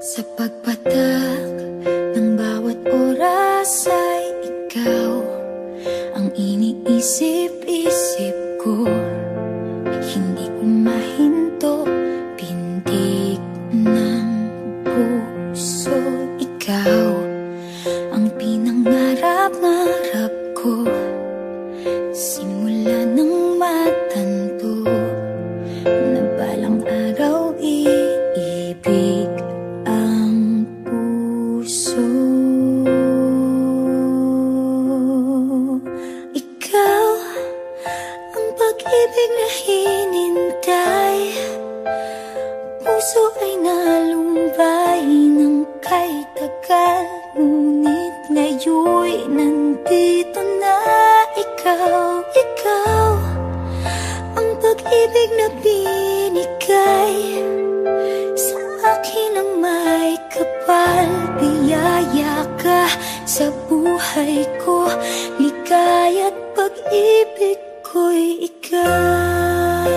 Sa pagpatak ng bawat oras ay ikaw ang iniisip-isip ko. Hindi ko mahinto, pintig ng puso. Ikaw ang pinangarap-ngarap ko, simula ng matanto na balang araw iibig ang puso. Ikaw ang pag-ibig na hinintay, puso ay nalumbay ng kay tagal, ngunit ngayon'y nandito na ikaw. Ikaw ang pag-ibig na binigay sa akin ang may kapal. Biyaya ka sa buhay ko, ligaya't pag-ibig ko'y ikaw.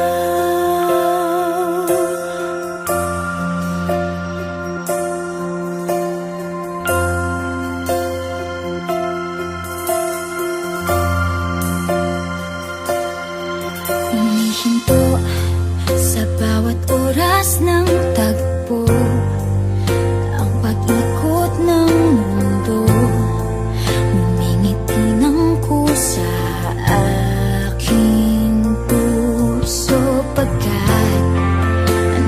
Humihinto sa bawat oras ng tagpo, ang pag-ikot ng mundo, ngumingiti ng kusa aking puso. Pagkat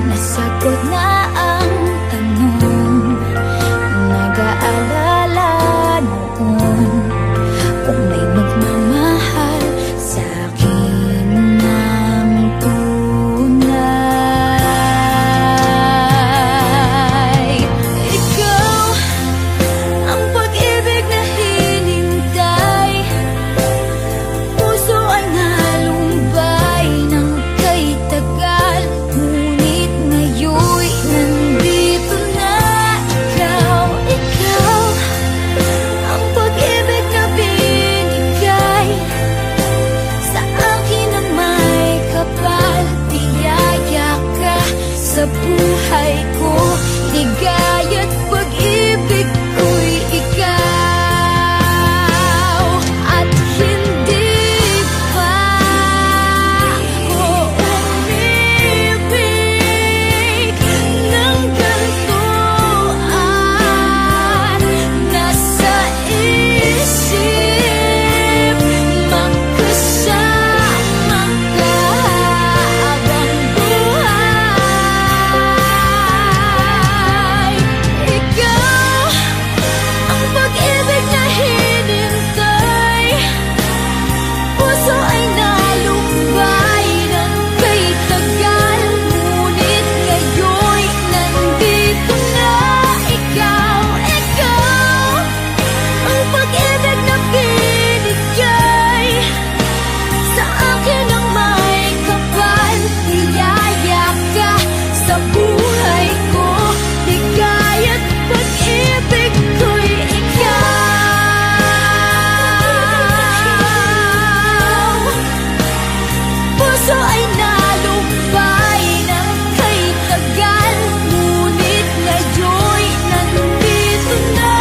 nasagot na ang tanong, nag-aalala noon kung may magmamahal sa akin ng tunay. Ikaw ang pag-ibig na hinintay, puso ay nalumbay ng kay tagal, ngunit ngayon'y nandito na ikaw. Ikaw ang pag-ibig na binigay sa akin ang may kapal. Biyaya ka sa buhay ko, ligaya't pag-ibig ko'y ikaw. At hindi pa ako umibig ng ganito, at nasa isip magkasama ka habang buhay. Ikaw ang pag-ibig na hinintay, puso ay nalumbay ng kay tagal, ngunit ngayon'y nandito na ikaw. Ikaw ang pag-ibig na binigay sa akin ang may kapal. Biyaya ka sa buhay ko, ligaya't pag-ibig ko'y ikaw. Puso ay nalumbay ng kay tagal, ngunit ngayon'y nandito na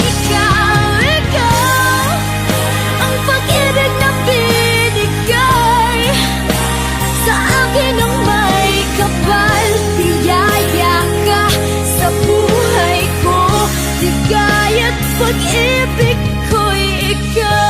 ikaw. Ikaw ang pag-ibig na binigay sa akin ang may kapal. Biyaya ka sa buhay ko, ligaya't pag-ibig ko'y ikaw.